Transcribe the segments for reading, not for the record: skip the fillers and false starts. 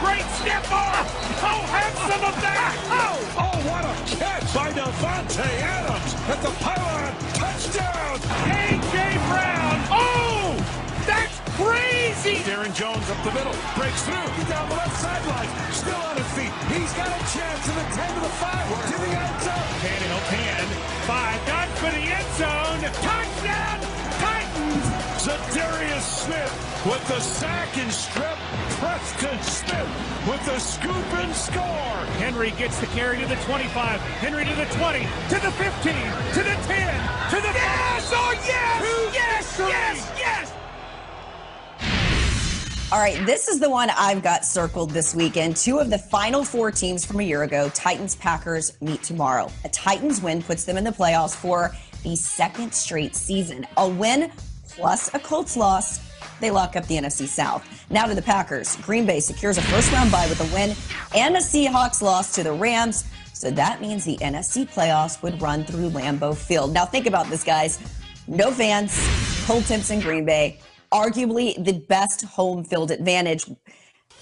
Great stiff arm. Oh, handsome of that. Oh, what a catch by Davante Adams at the pylon. Touchdown. A.J. Brown. Oh, that's crazy. Aaron Jones up the middle. Breaks through. He's down the left sideline. Still on his feet. He's got a chance to the 10 to the 5. To the end zone. Tannehill pan. 5. Got for the end zone. Touchdown. Titans. Zadarius Smith with the sack and strip. Preston Smith with the scoop and score. Henry gets the carry to the 25. Henry to the 20. To the 15. To the 10. To the 5. Yes! Oh, yes! Yes! Yes! Yes! All right, this is the one I've got circled this weekend. 2 of the final 4 teams from a year ago, Titans-Packers, meet tomorrow. A Titans win puts them in the playoffs for the 2nd straight season. A win plus a Colts loss, they lock up the NFC South. Now to the Packers. Green Bay secures a first-round bye with a win and a Seahawks loss to the Rams. So that means the NFC playoffs would run through Lambeau Field. Now think about this, guys. No fans, cold temps in Green Bay. Arguably the best home field advantage.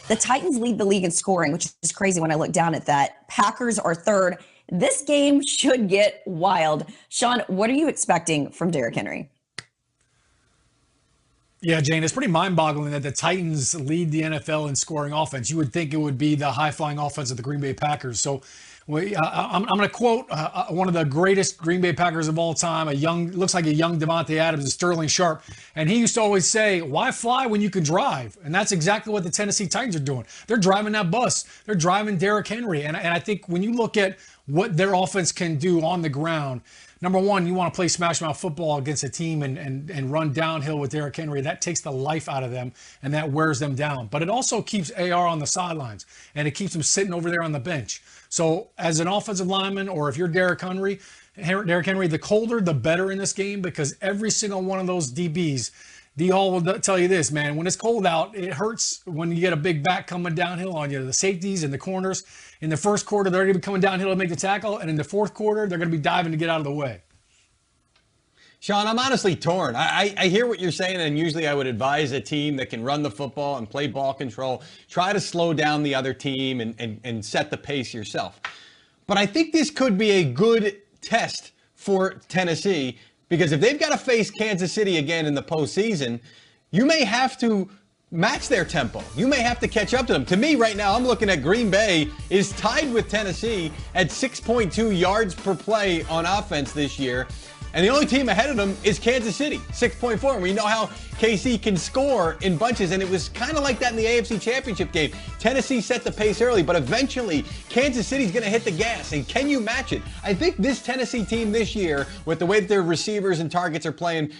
The Titans lead the league in scoring, which is crazy when I look down at that. Packers are 3rd. This game should get wild. Sean, what are you expecting from Derrick Henry? Yeah, Jane, it's pretty mind-boggling that the Titans lead the NFL in scoring offense. You would think it would be the high-flying offense of the Green Bay Packers. So I'm going to quote one of the greatest Green Bay Packers of all time, looks like a young Davante Adams, Sterling Sharp. And he used to always say, why fly when you can drive? And that's exactly what the Tennessee Titans are doing. They're driving that bus. They're driving Derrick Henry. And I think when you look at what their offense can do on the ground, number one, you want to play smash mouth football against a team and run downhill with Derrick Henry. That takes the life out of them and that wears them down. But it also keeps AR on the sidelines and it keeps him sitting over there on the bench. So as an offensive lineman, or if you're Derrick Henry, the colder, the better in this game, because every single one of those DBs, D-Hall will tell you this, man, when it's cold out, it hurts when you get a big back coming downhill on you. The safeties and the corners, in the first quarter, they're going to be coming downhill to make the tackle, and in the fourth quarter, they're going to be diving to get out of the way. Sean, I'm honestly torn. I hear what you're saying, and usually I would advise a team that can run the football and play ball control, try to slow down the other team and set the pace yourself. But I think this could be a good test for Tennessee, because if they've got to face Kansas City again in the postseason, you may have to match their tempo. You may have to catch up to them. To me, right now, I'm looking at Green Bay is tied with Tennessee at 6.2 yards per play on offense this year. And the only team ahead of them is Kansas City, 6.4. And we know how KC can score in bunches, and it was kind of like that in the AFC Championship game. Tennessee set the pace early, but eventually Kansas City's going to hit the gas. And can you match it? I think this Tennessee team this year, with the way that their receivers and targets are playing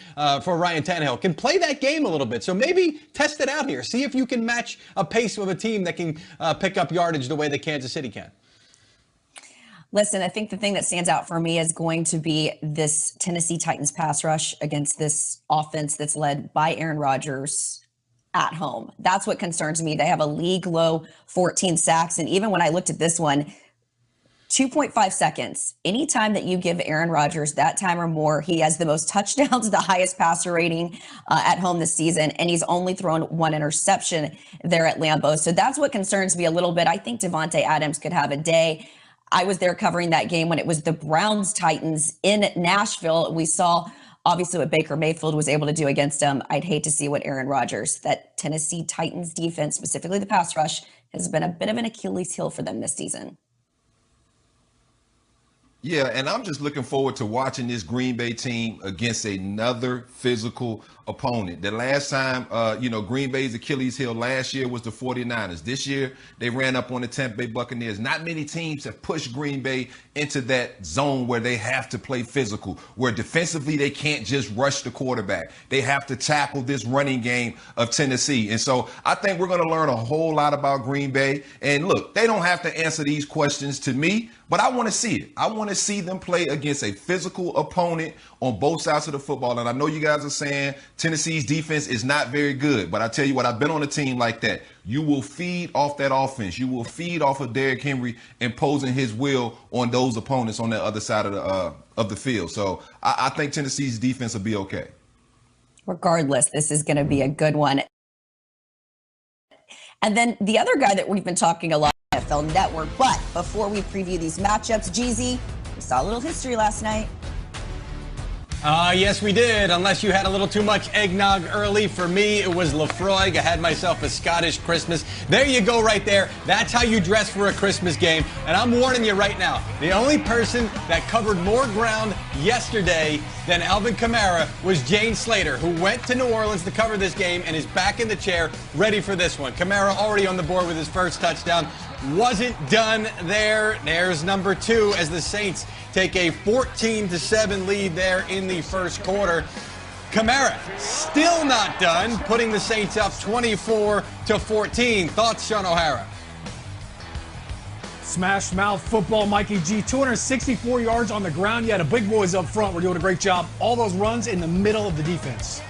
for Ryan Tannehill, can play that game a little bit. So maybe test it out here. See if you can match a pace of a team that can pick up yardage the way that Kansas City can. Listen, I think the thing that stands out for me is going to be this Tennessee Titans pass rush against this offense that's led by Aaron Rodgers at home. That's what concerns me. They have a league low 14 sacks. And even when I looked at this one, 2.5 seconds. Anytime that you give Aaron Rodgers that time or more, he has the most touchdowns, the highest passer rating at home this season, and he's only thrown 1 interception there at Lambeau. So that's what concerns me a little bit. I think Davante Adams could have a day. I was there covering that game when it was the Browns-Titans in Nashville. We saw, obviously, what Baker Mayfield was able to do against them. I'd hate to see what Aaron Rodgers, that Tennessee Titans defense, specifically the pass rush, has been a bit of an Achilles heel for them this season. Yeah, and I'm just looking forward to watching this Green Bay team against another physical opponent. The last time, Green Bay's Achilles heel last year was the 49ers. This year, they ran up on the Tampa Bay Buccaneers. Not many teams have pushed Green Bay into that zone where they have to play physical, where defensively they can't just rush the quarterback. They have to tackle this running game of Tennessee. And so I think we're going to learn a whole lot about Green Bay. And look, they don't have to answer these questions to me, but I want to see it. I want to see them play against a physical opponent on both sides of the football. And I know you guys are saying Tennessee's defense is not very good, but I tell you what, I've been on a team like that. You will feed off that offense. You will feed off of Derrick Henry imposing his will on those opponents on the other side of the field. So I think Tennessee's defense will be okay. Regardless, this is going to be a good one. And then the other guy that we've been talking a lot about, NFL Network. But before we preview these matchups, Jeezy, we saw a little history last night. Yes, we did. Unless you had a little too much eggnog early. For me, it was Lafroig. I had myself a Scottish Christmas. There you go right there. That's how you dress for a Christmas game. And I'm warning you right now, the only person that covered more ground yesterday than Alvin Kamara was Jane Slater, who went to New Orleans to cover this game and is back in the chair ready for this one. Kamara already on the board with his first touchdown. Wasn't done there. There's number 2 as the Saints take a 14-7 lead there in the first quarter. Kamara still not done, putting the Saints up 24-14. Thoughts, Sean O'Hara? Smash mouth football, Mikey G. 264 yards on the ground. You had a big boys up front. We're doing a great job. All those runs in the middle of the defense.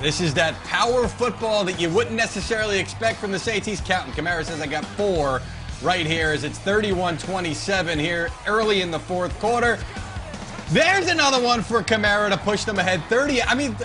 This is that power football that you wouldn't necessarily expect from the Saints. He's counting. Kamara says, I got 4 right here as it's 31-27 here early in the fourth quarter. There's another one for Kamara to push them ahead 30. I mean,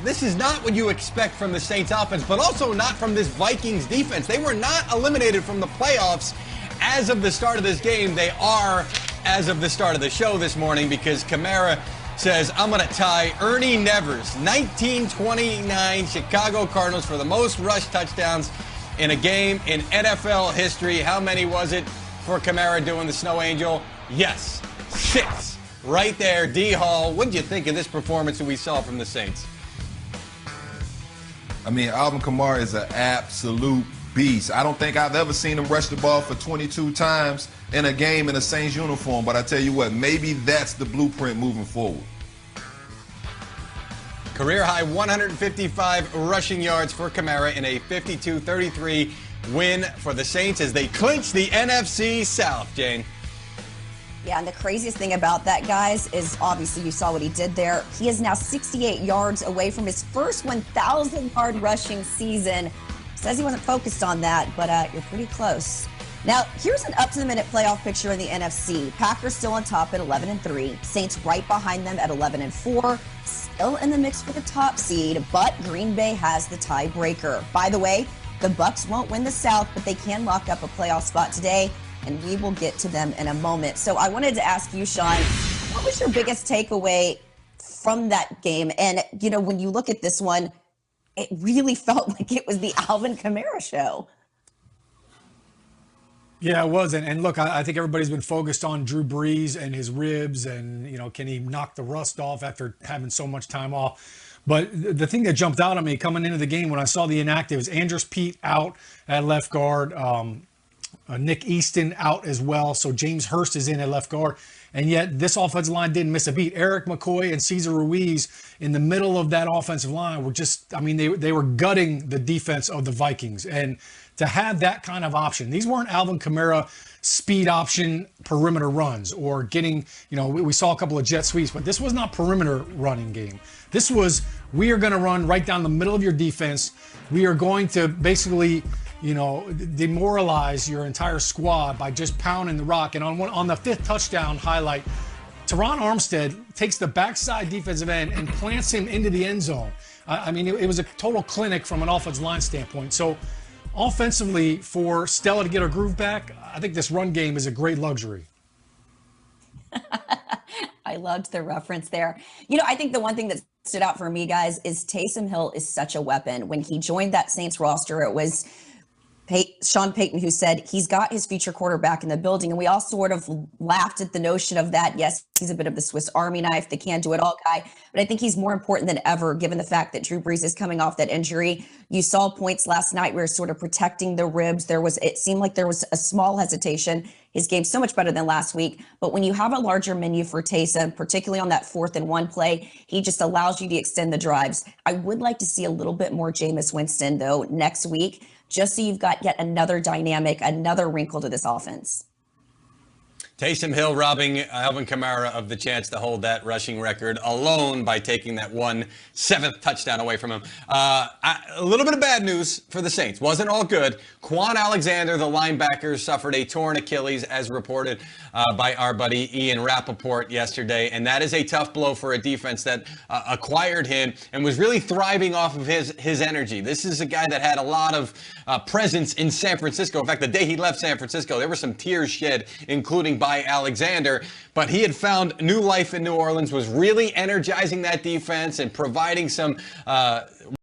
this is not what you expect from the Saints offense, but also not from this Vikings defense. They were not eliminated from the playoffs as of the start of this game. They are as of the start of the show this morning because Kamara says, I'm going to tie Ernie Nevers, 1929 Chicago Cardinals for the most rush touchdowns in a game in NFL history. How many was it for Kamara doing the Snow Angel? Yes, 6. Right there, D. Hall. What did you think of this performance that we saw from the Saints? I mean, Alvin Kamara is an absolute beast. I don't think I've ever seen him rush the ball for 22 times in a game in a Saints uniform, but I tell you what, maybe that's the blueprint moving forward. Career high 155 rushing yards for Kamara in a 52-33 win for the Saints as they clinch the NFC South, Jane. Yeah, and the craziest thing about that, guys, is obviously you saw what he did there. He is now 68 yards away from his first 1,000-yard rushing season. Says he wasn't focused on that, but you're pretty close. Now, here's an up-to-the-minute playoff picture in the NFC. Packers still on top at 11-3. Saints right behind them at 11-4. Still in the mix for the top seed, but Green Bay has the tiebreaker. By the way, the Bucs won't win the South, but they can lock up a playoff spot today, and we will get to them in a moment. So I wanted to ask you, Sean, what was your biggest takeaway from that game? And, you know, when you look at this one, it really felt like it was the Alvin Kamara show. Yeah, it was. And look, I think everybody's been focused on Drew Brees and his ribs and, you know, can he knock the rust off after having so much time off? But the thing that jumped out at me coming into the game when I saw the inactives, Andrus Peat out at left guard, Nick Easton out as well. So James Hurst is in at left guard. And yet this offensive line didn't miss a beat. Eric McCoy and Cesar Ruiz in the middle of that offensive line were just, I mean, they were gutting the defense of the Vikings. And to have that kind of option, these weren't Alvin Kamara speed option perimeter runs or getting, you know, we saw a couple of jet sweeps, but this was not perimeter running game. This was, we are going to run right down the middle of your defense. We are going to basically, you know, demoralize your entire squad by just pounding the rock. And on the 5th touchdown highlight, Teron Armstead takes the backside defensive end and plants him into the end zone. I mean, it was a total clinic from an offensive line standpoint. So offensively, for Stella to get her groove back, I think this run game is a great luxury. I loved the reference there. You know, I think the one thing that stood out for me, guys, is Taysom Hill is such a weapon. When he joined that Saints roster, it was Sean Payton who said he's got his future quarterback in the building. And we all sort of laughed at the notion of that. Yes, he's a bit of the Swiss Army knife, the can-do-it-all guy. But I think he's more important than ever, given the fact that Drew Brees is coming off that injury. You saw points last night where sort of protecting the ribs. It seemed like there was a small hesitation. His game's so much better than last week. But when you have a larger menu for Taysom, particularly on that 4th and 1 play, he just allows you to extend the drives. I would like to see a little bit more Jameis Winston, though, next week, just so you've got yet another dynamic, another wrinkle to this offense. Taysom Hill robbing Alvin Kamara of the chance to hold that rushing record alone by taking that 7th touchdown away from him. A little bit of bad news for the Saints. Wasn't all good. Quan Alexander, the linebacker, suffered a torn Achilles, as reported by our buddy Ian Rappaport yesterday. And that is a tough blow for a defense that acquired him and was really thriving off of his energy. This is a guy that had a lot of presence in San Francisco. In fact, the day he left San Francisco, there were some tears shed, including by Alexander, but he had found new life in New Orleans, was really energizing that defense and providing some